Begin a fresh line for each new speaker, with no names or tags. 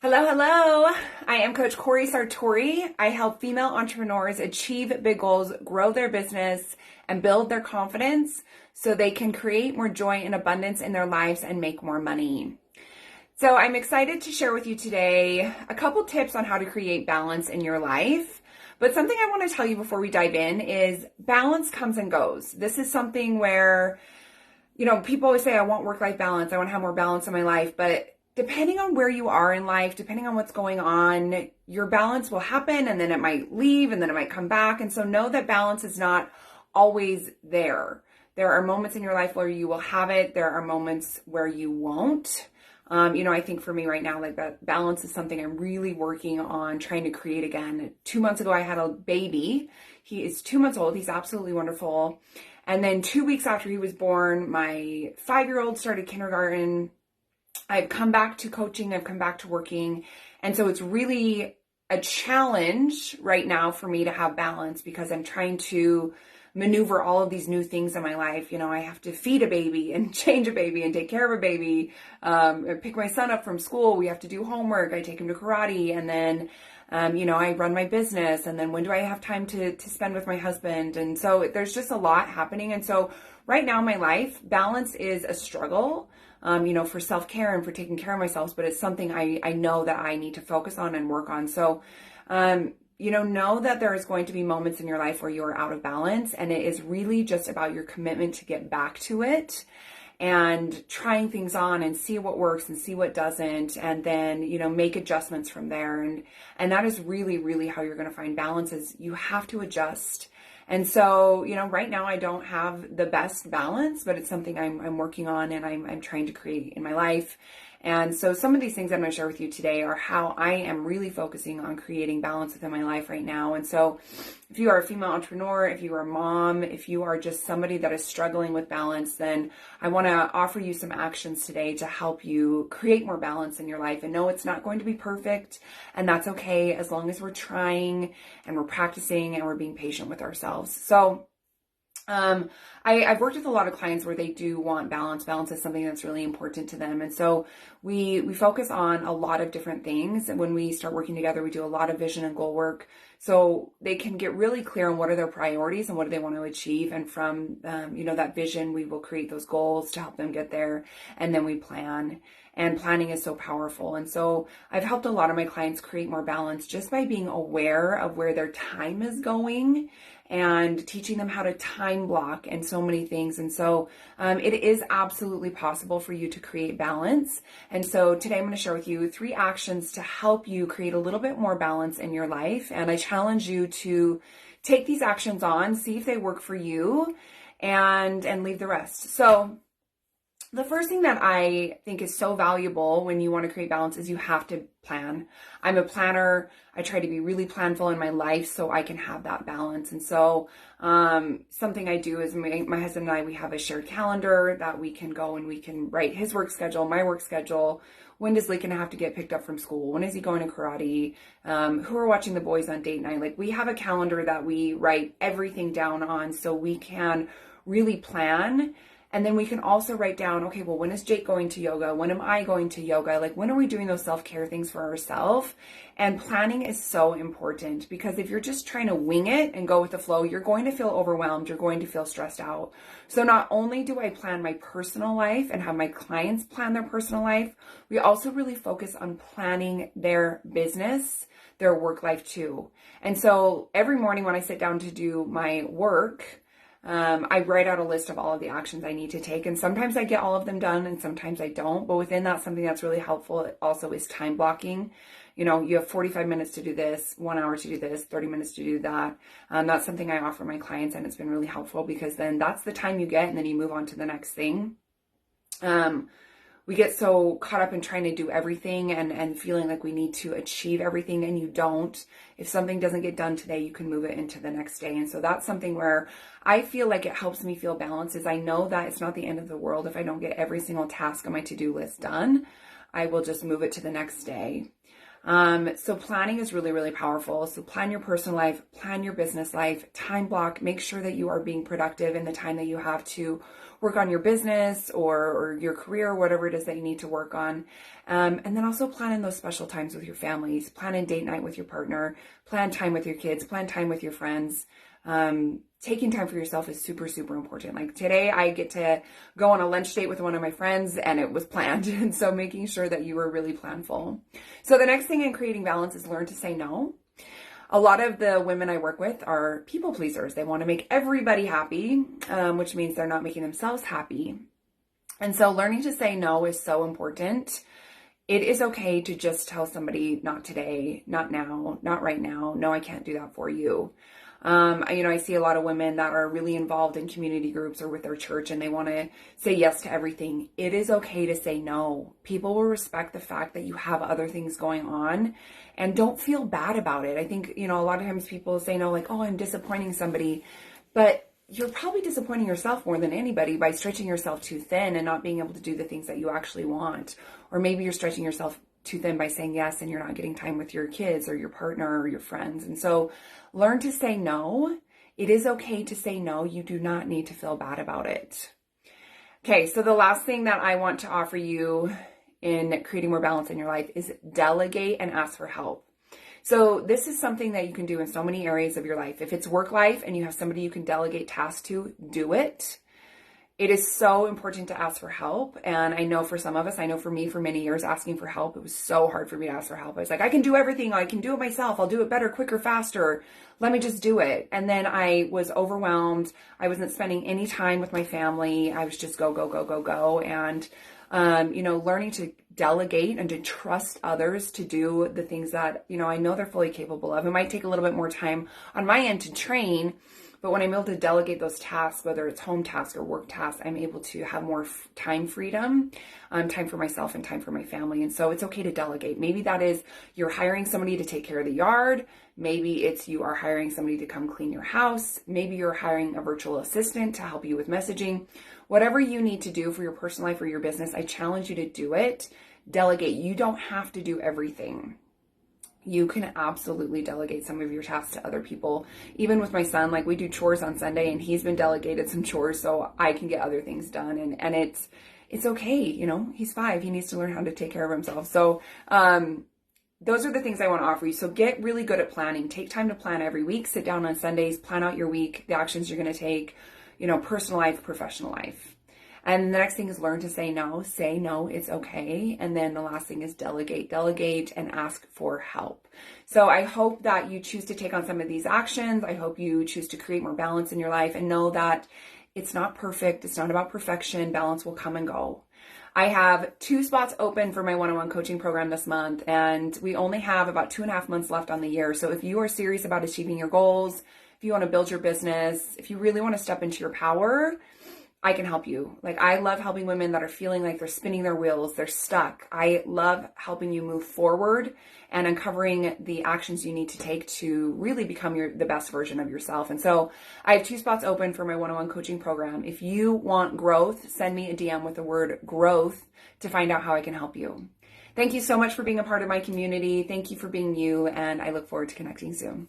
Hello, hello. I am Coach Corey Sartori. I help female entrepreneurs achieve big goals, grow their business, and build their confidence so they can create more joy and abundance in their lives and make more money. So I'm excited to share with you today a couple tips on how to create balance in your life. But something I want to tell you before we dive in is balance comes and goes. This is something where, people always say, I want work-life balance. I want to have more balance in my life. But depending on where you are in life, depending on what's going on, your balance will happen and then it might leave and then it might come back. And so know that balance is not always there. There are moments in your life where you will have it. There are moments where you won't. I think for me right now, like that balance is something I'm really working on trying to create again. 2 months ago, I had a baby. He is 2 months old. He's absolutely wonderful. And then 2 weeks after he was born, my 5-year-old started kindergarten. I've come back to coaching. I've come back to working. And so it's really a challenge right now for me to have balance because I'm trying to maneuver all of these new things in my life. I have to feed a baby and change a baby and take care of a baby, pick my son up from school. We have to do homework. I take him to karate. And then, I run my business. And then when do I have time to spend with my husband? And so there's just a lot happening. And so right now in my life, balance is a struggle, for self-care and for taking care of myself, but it's something I know that I need to focus on and work on. So, know that there is going to be moments in your life where you are out of balance, and it is really just about your commitment to get back to it and trying things on and see what works and see what doesn't, and then, make adjustments from there. And that is really, really how you're going to find balance is you have to adjust. And so, right now I don't have the best balance, but it's something I'm working on and I'm trying to create in my life. And so some of these things I'm going to share with you today are how I am really focusing on creating balance within my life right now. And so if you are a female entrepreneur, if you are a mom, if you are just somebody that is struggling with balance, then I want to offer you some actions today to help you create more balance in your life. And no, it's not going to be perfect, and that's okay as long as we're trying and we're practicing and we're being patient with ourselves. So I've worked with a lot of clients where they do want balance. Balance is something that's really important to them. And so we focus on a lot of different things. And when we start working together, we do a lot of vision and goal work. So they can get really clear on what are their priorities and what do they want to achieve. And from, that vision, we will create those goals to help them get there. And then we plan. And planning is so powerful. And so I've helped a lot of my clients create more balance just by being aware of where their time is going and teaching them how to time block and so many things. And so it is absolutely possible for you to create balance. And so today I'm going to share with you 3 actions to help you create a little bit more balance in your life. And I challenge you to take these actions on, see if they work for you, and leave the rest. So the first thing that I think is so valuable when you want to create balance is you have to plan. I'm a planner. I try to be really planful in my life so I can have that balance. And so something I do is my husband and I, we have a shared calendar that we can go and we can write his work schedule, my work schedule. When does Lincoln have to get picked up from school? When is he going to karate? Who are watching the boys on date night? Like, we have a calendar that we write everything down on so we can really plan. And then we can also write down, okay, well, when is Jake going to yoga? When am I going to yoga? Like, when are we doing those self-care things for ourselves? And planning is so important because if you're just trying to wing it and go with the flow, you're going to feel overwhelmed. You're going to feel stressed out. So not only do I plan my personal life and have my clients plan their personal life, we also really focus on planning their business, their work life too. And so every morning when I sit down to do my work, I write out a list of all of the actions I need to take. And sometimes I get all of them done and sometimes I don't. But within that, something that's really helpful also is time blocking. You have 45 minutes to do this, 1 hour to do this, 30 minutes to do that. That's something I offer my clients, and it's been really helpful because then that's the time you get and then you move on to the next thing. We get so caught up in trying to do everything and feeling like we need to achieve everything, and you don't. If something doesn't get done today, you can move it into the next day. And so that's something where I feel like it helps me feel balanced is I know that it's not the end of the world if I don't get every single task on my to-do list done. I will just move it to the next day. So planning is really, really powerful. So plan your personal life, plan your business life, time block, make sure that you are being productive in the time that you have to work on your business or your career, whatever it is that you need to work on. And then also plan in those special times with your families, plan in date night with your partner, plan time with your kids, plan time with your friends. Taking time for yourself is super, super important. Like today I get to go on a lunch date with one of my friends and it was planned. And so making sure that you were really planful. So the next thing in creating balance is learn to say no. A lot of the women I work with are people pleasers. They want to make everybody happy, which means they're not making themselves happy. And so learning to say no is so important. It is okay to just tell somebody, not today, not now, not right now. No, I can't do that for you. I see a lot of women that are really involved in community groups or with their church and they want to say yes to everything. It is okay to say no. People will respect the fact that you have other things going on and don't feel bad about it. I think, a lot of times people say no, like, oh, I'm disappointing somebody, but you're probably disappointing yourself more than anybody by stretching yourself too thin and not being able to do the things that you actually want. Or maybe you're stretching yourself too thin by saying yes and you're not getting time with your kids or your partner or your friends. And so learn to say no. It is okay to say no. You do not need to feel bad about it. Okay, so the last thing that I want to offer you in creating more balance in your life is delegate and ask for help. So this is something that you can do in so many areas of your life. If it's work life and you have somebody you can delegate tasks to, do it. It is so important to ask for help. And I know for some of us, I know for me, for many years, asking for help, it was so hard for me to ask for help. I was like, I can do everything. I can do it myself. I'll do it better, quicker, faster. Let me just do it. And then I was overwhelmed. I wasn't spending any time with my family. I was just go, go, go, go, go. And, learning to delegate and to trust others to do the things that, I know they're fully capable of. It might take a little bit more time on my end to train. But when I'm able to delegate those tasks, whether it's home tasks or work tasks, I'm able to have more time freedom, time for myself and time for my family. And so it's okay to delegate. Maybe that is you're hiring somebody to take care of the yard. Maybe it's you are hiring somebody to come clean your house. Maybe you're hiring a virtual assistant to help you with messaging. Whatever you need to do for your personal life or your business, I challenge you to do it. Delegate. You don't have to do everything. You can absolutely delegate some of your tasks to other people. Even with my son, like we do chores on Sunday and he's been delegated some chores so I can get other things done. And it's okay. He's 5. He needs to learn how to take care of himself. So, those are the things I want to offer you. So get really good at planning. Take time to plan every week. Sit down on Sundays, plan out your week, the actions you're going to take, personal life, professional life. And the next thing is learn to say no. Say no, it's okay. And then the last thing is delegate and ask for help. So I hope that you choose to take on some of these actions. I hope you choose to create more balance in your life and know that it's not perfect. It's not about perfection. Balance will come and go. I have 2 spots open for my one-on-one coaching program this month, and we only have about 2.5 months left on the year. So if you are serious about achieving your goals, if you want to build your business, if you really want to step into your power, I can help you. Like, I love helping women that are feeling like they're spinning their wheels, they're stuck. I love helping you move forward and uncovering the actions you need to take to really become the best version of yourself. And so I have 2 spots open for my one-on-one coaching program. If you want growth, send me a DM with the word growth to find out how I can help you. Thank you so much for being a part of my community. Thank you for being you, and I look forward to connecting soon.